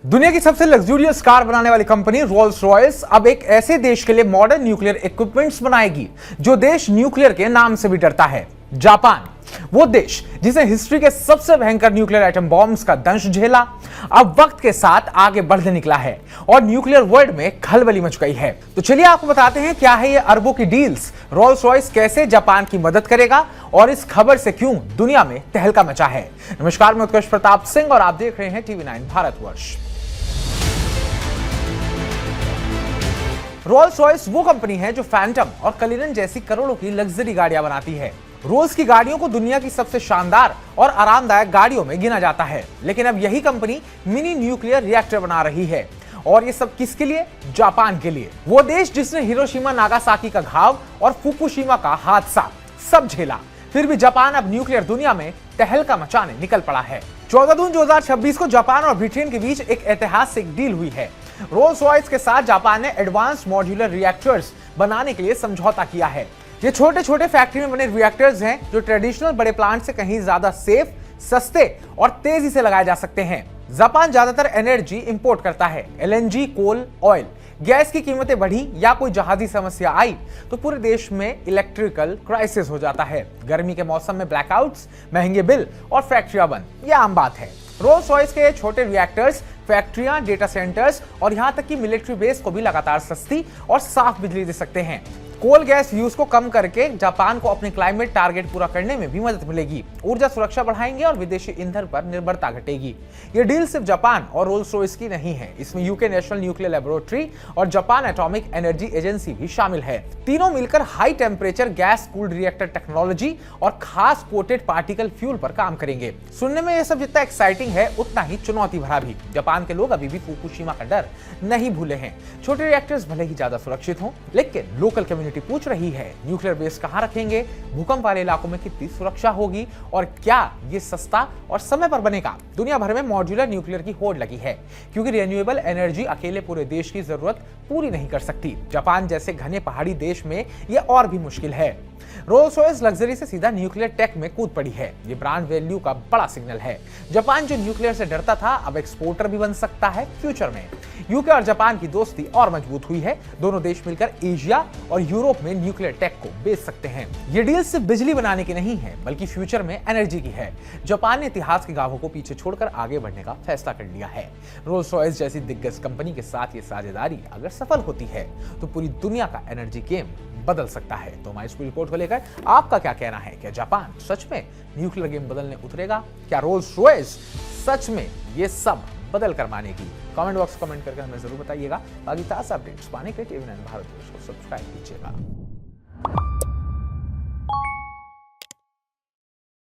दुनिया की सबसे लग्जूरियस कार बनाने वाली कंपनी रोल्स रॉयस अब एक ऐसे देश के लिए मॉडर्न न्यूक्लियर इक्विपमेंट्स बनाएगी जो देश न्यूक्लियर के नाम से भी डरता है, जापान। वो देश जिसे हिस्ट्री के सबसे भयंकर न्यूक्लियर एटम बॉम्ब्स का दंश झेला, अब वक्त के साथ आगे बढ़ने निकला है और न्यूक्लियर वर्ल्ड में खलबली मच गई है। तो चलिए आपको बताते हैं क्या है ये अरबों की डील्स, रोल्स रॉयस कैसे जापान की मदद करेगा और इस खबर से क्यों दुनिया में तहलका मचा है। नमस्कार, मैं उत्कर्ष प्रताप सिंह और आप देख रहे हैं TV9 भारतवर्ष। रोल्स रॉयस वो कंपनी है जो फैंटम और कलिनन जैसी करोड़ों की लग्जरी गाड़ियां बनाती है। रोल्स की गाड़ियों को दुनिया की सबसे शानदार और आरामदायक गाड़ियों में गिना जाता है, लेकिन अब यही कंपनी मिनी न्यूक्लियर रिएक्टर बना रही है। और ये सब किसके लिए? जापान के लिए। वो देश जिसने हिरोशिमा नागासाकी का घाव और फुकुशिमा का हादसा सब झेला, फिर भी जापान अब न्यूक्लियर दुनिया में तहलका मचाने निकल पड़ा है। 14 जून 2026 को जापान और ब्रिटेन के बीच एक ऐतिहासिक डील हुई है। रोल्स रॉयस के साथ जापान ने एडवांस मॉड्यूलर रिएक्टर्स बनाने के लिए समझौता किया है। ये छोटे छोटे फैक्ट्री में बने रिएक्टर्स हैं जो ट्रेडिशनल बड़े प्लांट से कहीं ज्यादा सेफ, सस्ते और तेजी से लगाए जा सकते हैं। जापान ज्यादातर एनर्जी इंपोर्ट करता है। LNG, कोल, ऑयल, गैस की कीमतें बढ़ी या कोई जहाजी समस्या आई तो पूरे देश में इलेक्ट्रिकल क्राइसिस हो जाता है। गर्मी के मौसम में ब्लैकआउट्स, महंगे बिल और फैक्ट्रियां बंद, यह आम बात है। रोल्स रॉयस के छोटे रिएक्टर्स फैक्ट्रियां, डेटा सेंटर्स और यहां तक कि मिलिट्री बेस को भी लगातार सस्ती और साफ बिजली दे सकते हैं। कोल गैस यूज को कम करके जापान को अपने क्लाइमेट टारगेट पूरा करने में भी मदद मिलेगी। ऊर्जा सुरक्षा बढ़ाएंगे और विदेशी ईंधन पर निर्भरता घटेगी। ये डील सिर्फ जापान और रोल्स रॉयस की नहीं है, इसमें यूके नेशनल न्यूक्लियर लेबोरेटरी और जापान एटॉमिक एनर्जी एजेंसी भी शामिल है। तीनों मिलकर high temperature gas cooled reactor technology और खास कोटेड पार्टिकल फ्यूल पर काम करेंगे। सुनने में यह सब जितना एक्साइटिंग है उतना ही चुनौती भरा भी। जापान के लोग अभी भी फुकुशिमा का डर नहीं भूले हैं। छोटे रिएक्टर्स भले ही ज्यादा सुरक्षित हों, लेकिन लोकल कम्युनिटी पूछ रही है न्यूक्लियर बेस कहां रखेंगे, भूकंप वाले इलाकों में कितनी सुरक्षा होगी और क्या ये सस्ता और समय पर बनेगा। दुनिया भर में मॉड्यूलर न्यूक्लियर की होड़ लगी है क्योंकि रिन्यूएबल एनर्जी अकेले पूरे देश की जरूरत पूरी नहीं कर सकती। जापान जैसे घने पहाड़ी देश में यह और भी मुश्किल है। रोल्स रॉयस लग्जरी से सीधा न्यूक्लियर टेक में कूद पड़ी है। ये ब्रांड वैल्यू का बड़ा सिग्नल है। जापान जो न्यूक्लियर से डरता था अब एक्सपोर्टर भी बन सकता है फ्यूचर में। यूके और जापान की दोस्ती और मजबूत हुई है। दोनों देश मिलकर एशिया और यूरोप में न्यूक्लियर टेक को बेच सकते हैं। ये डील सिर्फ बिजली बनाने की नहीं है बल्कि फ्यूचर में एनर्जी की है। जापान ने इतिहास के गांवों को पीछे छोड़कर आगे बढ़ने का फैसला कर लिया है। रोल्स रॉयस जैसी दिग्गज कंपनी के साथ ये साझेदारी अगर सफल होती है तो पूरी दुनिया का एनर्जी गेम बदल सकता है। तो हमारी इस रिपोर्ट को लेकर आपका क्या कहना है? क्या जापान सच में न्यूक्लियर गेम बदलने उतरेगा? क्या रोल्स रॉयस सच में ये सब बदल कर मानेगी? कमेंट बॉक्स कमेंट करके हमें जरूर बताइएगा। बाकी ताजा अपडेट्स पाने के लिए TV9 भारतवर्ष को सब्सक्राइब कीजिएगा।